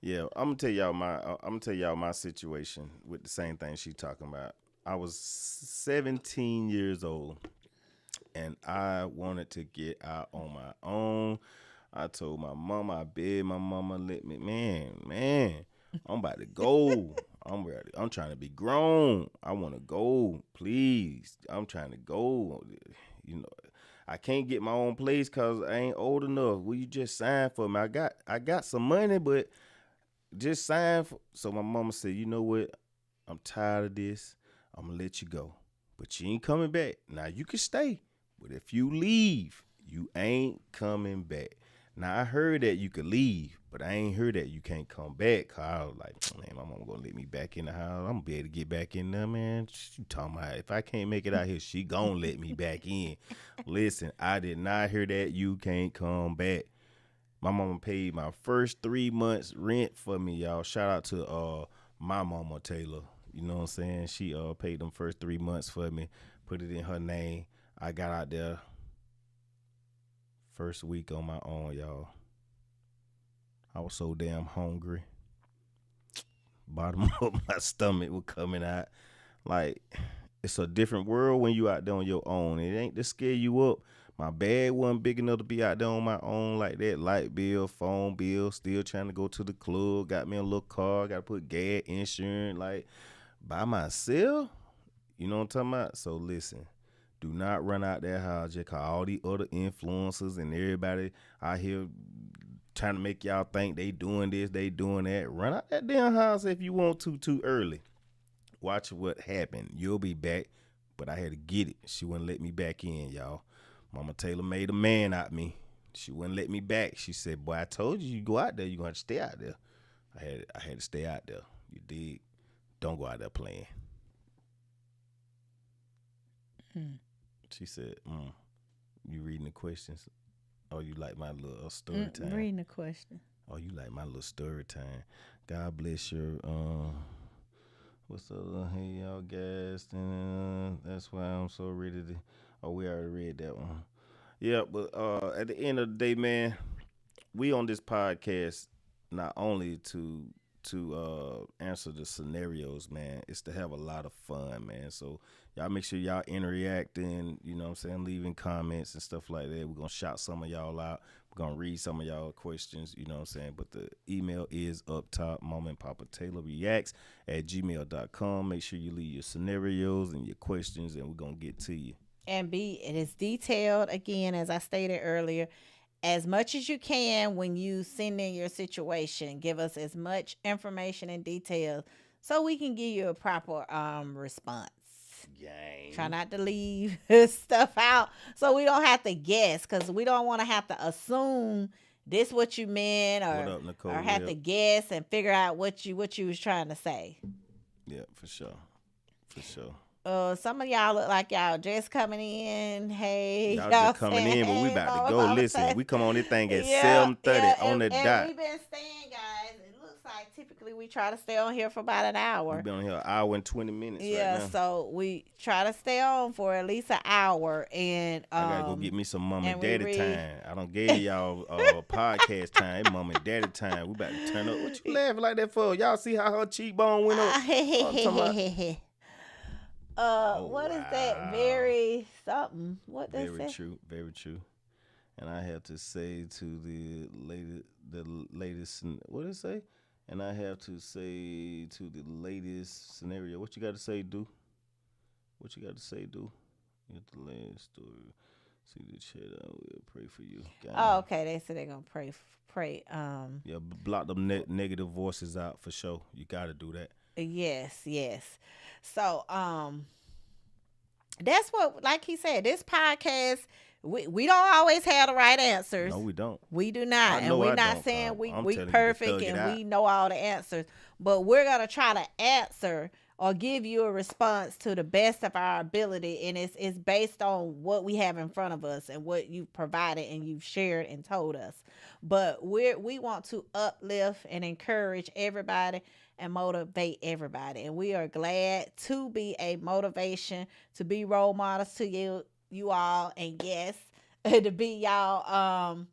Yeah, I'm gonna tell y'all my situation with the same thing she talking about. I was 17 years old and I wanted to get out on my own. I told my mama, I begged my mama, let me, man, I'm about to go. I'm ready. I'm trying to be grown. I want to go, please. I'm trying to go. I can't get my own place because I ain't old enough. Will you just sign for me? I got some money, but just sign for. So my mama said, you know what? I'm tired of this. I'm going to let you go. But you ain't coming back. Now, you can stay. But if you leave, you ain't coming back. Now, I heard that you could leave, but I ain't heard that you can't come back. Cause I was like, man, my mama gonna let me back in the house. I'm gonna be able to get back in there, man. She talking about if I can't make it out here, she gonna let me back in. Listen, I did not hear that you can't come back. My mama paid my first 3 months rent for me, y'all. Shout out to my mama Taylor. You know what I'm saying? She paid them first 3 months for me, put it in her name. I got out there first week on my own, y'all. I was so damn hungry. Bottom of my stomach was coming out. Like, it's a different world when you out there on your own. It ain't to scare you up. My bag wasn't big enough to be out there on my own like that. Light bill, phone bill, still trying to go to the club. Got me a little car. Got to put gas, insurance. Like, by myself? You know what I'm talking about? So, listen. Do not run out that house just cause all the other influencers and everybody out here trying to make y'all think they doing this, they doing that. Run out that damn house if you want to too early. Watch what happened. You'll be back, but I had to get it. She wouldn't let me back in, y'all. Mama Taylor made a man out of me. She wouldn't let me back. She said, "Boy, I told you go out there. You gonna have to stay out there." I had to stay out there. You dig? Don't go out there playing. She said, "You reading the questions? Oh, you like my little story time? Reading the question. Oh, you like my little story time? God bless your what's up? Hey y'all guys, and that's why I'm so ready to. Oh, we already read that one. Yeah, but at the end of the day, man, we on this podcast not only to answer the scenarios, man. It's to have a lot of fun, man. So y'all make sure y'all interacting, you know what I'm saying, leaving comments and stuff like that. We're going to shout some of y'all out. We're going to read some of y'all questions, you know what I'm saying. But the email is up top, Mama and Papa Taylor Reacts at gmail.com. Make sure you leave your scenarios and your questions, and we're going to get to you. And it is detailed, again, as I stated earlier, as much as you can. When you send in your situation, give us as much information and details so we can give you a proper response. Gang. Try not to leave stuff out so we don't have to guess, because we don't want to have to assume this what you meant, What up, Nicole? or have to guess and figure out what you was trying to say. Yeah, for sure. For sure. Some of y'all look like y'all just coming in. Hey, y'all just coming in, but we about to go. Listen, we come on this thing at 7:30 on the dot. We've been staying, guys. It looks like typically we try to stay on here for about an hour. We've been on here an hour and 20 minutes. Yeah, right now. So we try to stay on for at least an hour, and I gotta go get me some mom and daddy time. I don't gave y'all podcast time, mom and daddy time. We about to turn up. What you laughing like that for? Y'all see how her cheekbone went up? What is that? Very something. What does Very that? true. Very true. And I have to say to the latest. What did it say? And I have to say to the latest scenario. What you got to say, do? What you got to say, do? Get the latest story. See the chat. I will pray for you. Oh, okay. They said they're gonna pray. Yeah, block them negative voices out for sure. You got to do that. Yes. So, that's what, like he said, this podcast, we don't always have the right answers. No, we don't. We do not. And we're not saying we perfect and we know all the answers. But we're going to try to answer or give you a response to the best of our ability. And it's based on what we have in front of us and what you've provided and you've shared and told us. But we want to uplift and encourage everybody and motivate everybody. And we are glad to be a motivation, to be role models to you all, and yes, to be y'all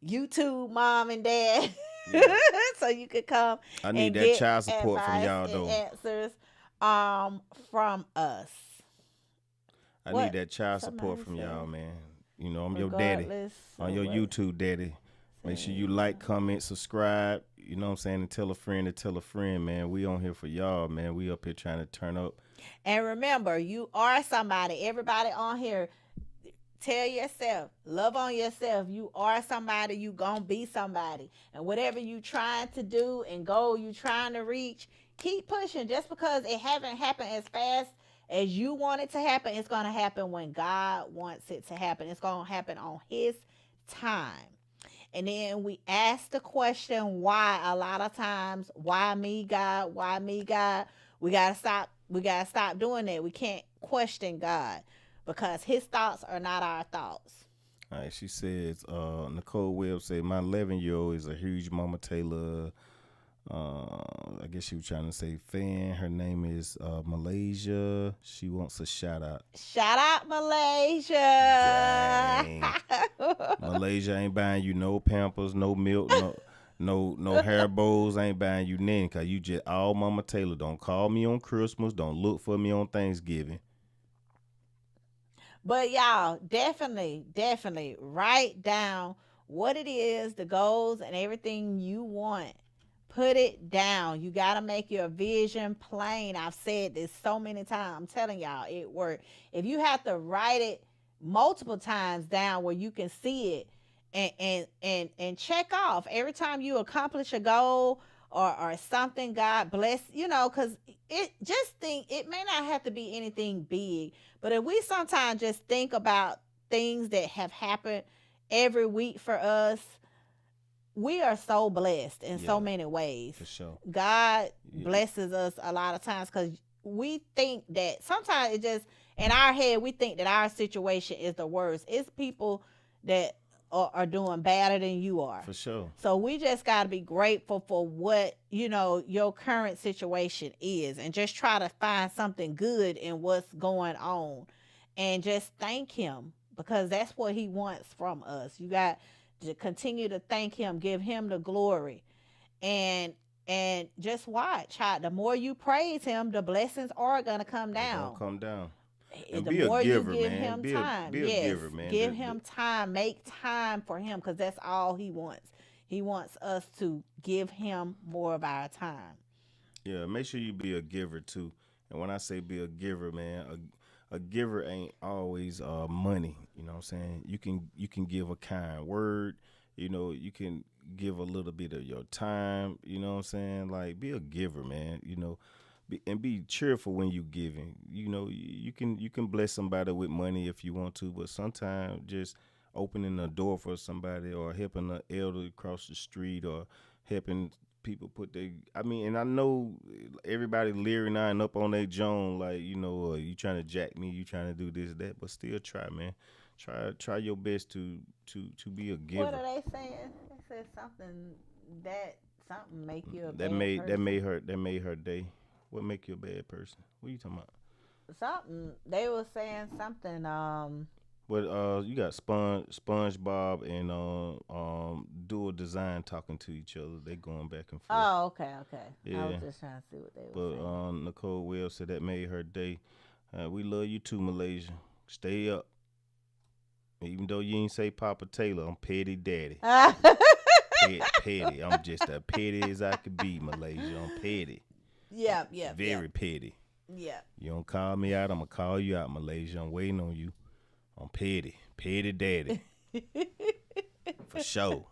YouTube mom and dad. Yeah. So you could come. I need that child support from y'all though. Answers from us. I need that child support from y'all, man. You know, I'm your daddy. I'm your YouTube daddy. Make sure you like, comment, subscribe. You know what I'm saying? And tell a friend to tell a friend, man. We on here for y'all, man. We up here trying to turn up. And remember, you are somebody. Everybody on here, tell yourself, love on yourself. You are somebody. You gonna be somebody. And whatever you trying to do and goal you trying to reach, keep pushing. Just because it haven't happened as fast as you want it to happen, it's gonna happen when God wants it to happen. It's gonna happen on His time. And then we ask the question, why? A lot of times, why me, God? Why me, God? We gotta stop doing that. We can't question God because His thoughts are not our thoughts. All right, she says, Nicole Webb said, my 11-year-old is a huge Mama Taylor I guess she was trying to say fan. Her name is Malaysia. She wants a shout out. Shout out Malaysia. Dang. Malaysia ain't buying you no Pampers, no milk, no hair bows. I ain't buying you nothing because you just all Mama Taylor. Don't call me on Christmas. Don't look for me on Thanksgiving. But y'all, definitely write down what it is, the goals and everything you want. Put it down. You got to make your vision plain. I've said this so many times. I'm telling y'all, it worked. If you have to write it multiple times down where you can see it and check off every time you accomplish a goal or something, God bless, because it just think it may not have to be anything big, but if we sometimes just think about things that have happened every week for us, we are so blessed in so many ways. For sure. God blesses us a lot of times because we think that sometimes it just, in our head, we think that our situation is the worst. It's people that are doing better than you are. For sure. So we just got to be grateful for what, your current situation is and just try to find something good in what's going on and just thank him because that's what he wants from us. You got to continue to thank him, give him the glory, and just watch how the more you praise him, the blessings are gonna come down. Come down. And The be more a giver, you give man. him Be time, a giver, man. give him time, make time for him, because that's all he wants. He wants us to give him more of our time. Yeah, make sure you be a giver too. And when I say be a giver, man, a giver ain't always money. You know what I'm saying? You can give a kind word. You can give a little bit of your time. You know what I'm saying? Like be a giver, man. And be cheerful when you giving. You can bless somebody with money if you want to, but sometimes just opening a door for somebody or helping an elder across the street or helping people put their. I mean, and I know everybody leering eyeing up on their Joan, like you trying to jack me, you trying to do this that, but still try, man. Try your best to be a giver. What are they saying? They said something make you a that bad made person. that made her day. What make you a bad person? What are you talking about? Something they were saying something. But you got SpongeBob and Dual Design talking to each other. They going back and forth. Oh, okay. Yeah. I was just trying to see what they were But saying. Nicole Wells said that made her day. We love you too, Malaysia. Stay up. Even though you ain't say Papa Taylor, I'm petty daddy. Petty. I'm just as petty as I could be, Malaysia. I'm petty. Yeah. Very petty. Yeah. You don't call me out, I'm going to call you out, Malaysia. I'm waiting on you. I'm petty. Petty daddy. For sure.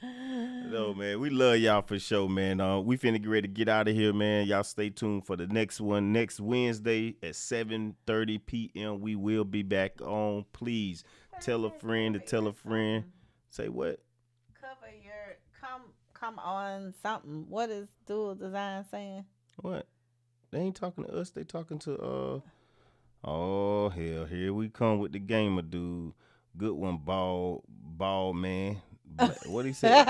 No, man, we love y'all for sure, man. We finna get ready to get out of here, man. Y'all stay tuned for the next one. Next Wednesday at 7:30 p.m. We will be back on. Please tell a friend to tell a friend. Say what? Cover your come on something. What is Dual Design saying? What? They ain't talking to us. They talking to Oh hell, here we come with the gamer dude. Good one, bald man. What he said?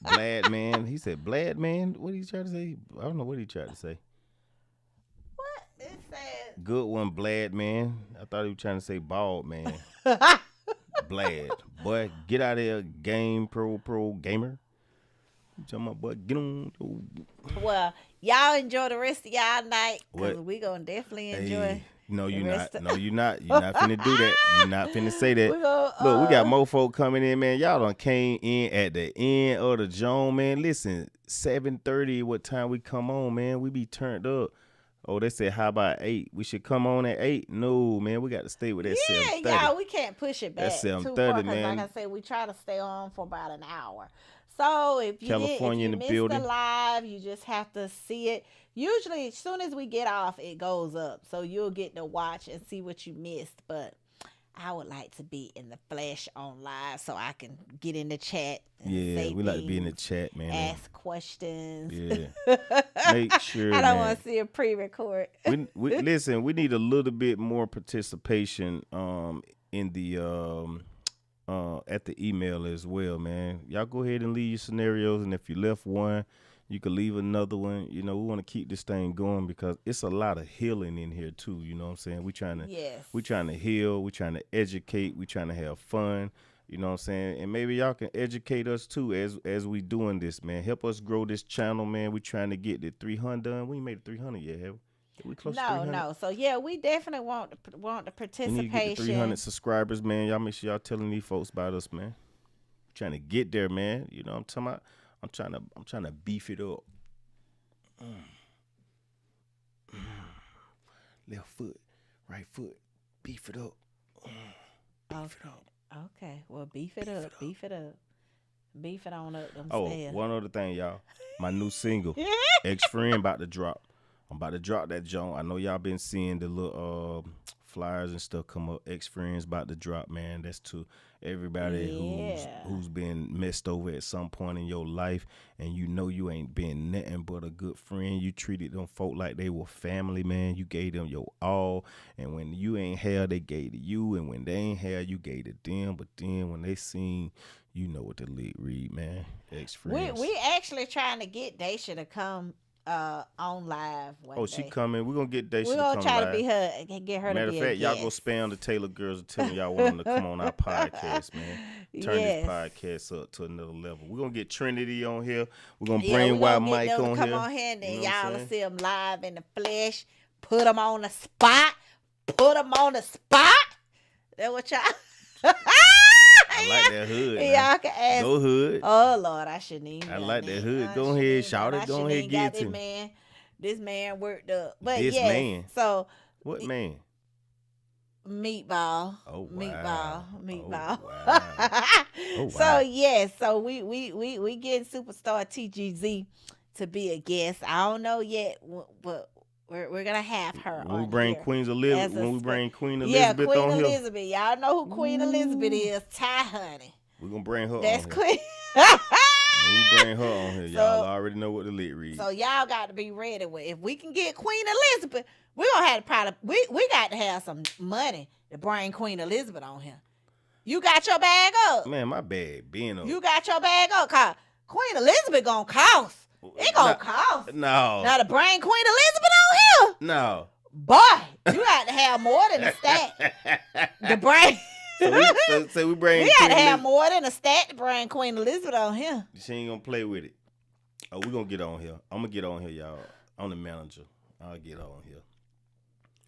Blad man. He said Blad man. What he trying to say? I don't know what he tried to say. What it said? Good one, Blad man. I thought he was trying to say bald man. Blad. Boy, get out of here, game pro gamer. You talking about, boy, get on. Well, y'all enjoy the rest of y'all night. Because What? we going to definitely enjoy. Hey, no, you're rest not. No, you're not. You're not finna do that. You're not finna say that. We gonna, Look, we got more folk coming in, man. Y'all done came in at the end of the Joan, man. Listen, 7:30, what time we come on, man? We be turned up. Oh, they said, how about 8? We should come on at 8. No, man, we got to stay with that 7:30. Yeah, y'all, we can't push it back That's too 7:30, far. Because man. like I said, we try to stay on for about an hour. So if you California in the missed building. the live, you just have to see it. Usually, as soon as we get off, it goes up. So you'll get to watch and see what you missed. But I would like to be in the flesh on live so I can get in the chat. And say we like to be in the chat, man. Ask questions. Yeah. Make sure, I don't man. want to see a pre-record. we listen, we need a little bit more participation in the at the email as well, man. Y'all go ahead and leave your scenarios, and if you left one, you could leave another one. You know, we want to keep this thing going because it's a lot of healing in here too. You know what I'm saying? We trying to heal. We trying to educate. We trying to have fun. You know what I'm saying? And maybe y'all can educate us too as we doing this, man. Help us grow this channel, man. We trying to get the 300 done. We ain't made it 300 yet, have we? We close to 300? No. So yeah, we definitely want the We need to get to participation. 300 subscribers, man. Y'all make sure y'all telling these folks about us, man. Trying to get there, man. You know what I'm talking about? I'm trying to beef it up. Left foot, right foot, beef it up. Beef it up. Okay, well, beef it up. Beef it on up them Oh, stairs. one other thing, y'all. My new single, Ex-Friend, about to drop. I'm about to drop that joint. I know y'all been seeing the little flyers and stuff come up. Ex-Friends about to drop, man. That's to everybody who's been messed over at some point in your life, and you know you ain't been nothing but a good friend. You treated them folk like they were family, man. You gave them your all, and when you ain't had, they gave to you, and when they ain't had, you gave to them. But then when they seen, you know what the lead read, man. Ex-Friends. We actually trying to get Daisha to come on live one day. She coming. We're gonna get Daisha to come We're gonna try live. to be her, get her Matter to be of fact, a y'all guest. go spam the Taylor girls and tell them y'all want them to come on our podcast, man. Turn this podcast up to another level. We're gonna get Trinity on here. We're gonna bring Wild Mike on come here. on here, and then You know what I'm y'all will saying? see them live in the flesh. Put them on the spot. That's what y'all. I like that hood. Y'all can ask. Go hood. Oh Lord, I shouldn't even. I like that hood. Go ahead, shout it. Go ahead, get it to me. This man worked up, but This yes. man. So What man? meatball. Oh, wow. Meatball. Oh, wow. Oh, wow. So yes, so we getting Superstar TGZ to be a guest. I don't know yet, but we're gonna have her. When we on bring here Queen Elizabeth, as a Queen yeah, Elizabeth Queen on here, Elizabeth. Y'all know who Queen Elizabeth is? Ty Honey. we're gonna bring her That's on here. Queen. When we bring her on here, y'all already know what the lit read. So y'all got to be ready with. If we can get Queen Elizabeth, we're gonna have to probably we got to have some money to bring Queen Elizabeth on here. You got your bag up. Man, my bag being up. You got your bag up, cause Queen Elizabeth gonna cost. It gonna cost. No. Now to bring Queen Elizabeth on here. No. Boy, you got to have more than a stat to bring. So we bring. We got to have more than a stat to bring Queen Elizabeth on here. She ain't gonna play with it. Oh, we gonna get on here. I'm gonna get on here, y'all. I'm the manager. I'll get on here.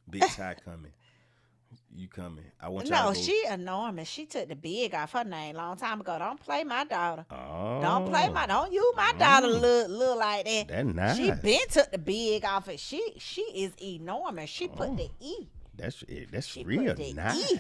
Big Ty coming. You coming? I want y'all. No, she enormous. She took the big off her name long time ago. Don't play my daughter. Oh. Don't use my daughter look like that. That's nice. She been took the big off it. She is enormous. She put the E. That's She real put the nice. E.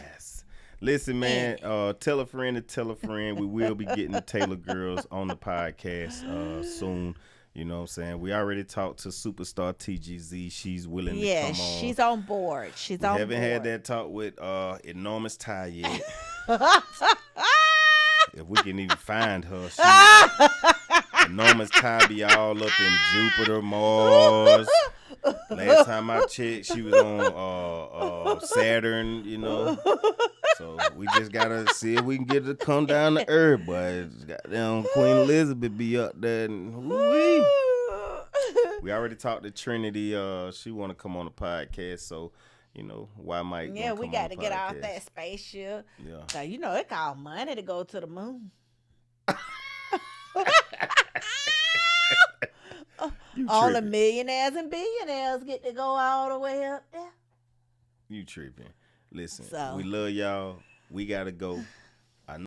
Listen, man, tell a friend to tell a friend. We will be getting the Taylor girls on the podcast soon. You know what I'm saying? We already talked to Superstar TGZ. She's willing to come on. She's on board. We haven't had that talk with Enormous Ty yet. If we can even find her. Enormous Ty be all up in Jupiter, Mars. Last time I checked, she was on Saturn, you know. So we just gotta see if we can get her to come down to Earth, but goddamn Queen Elizabeth be up there. And, we already talked to Trinity. She wanna come on the podcast, so you know why Mike. Yeah, we got to get off that spaceship. Yeah. So you know it costs money to go to the moon. All the millionaires and billionaires get to go all the way up there. You tripping. Listen, So. we love y'all. We got to go.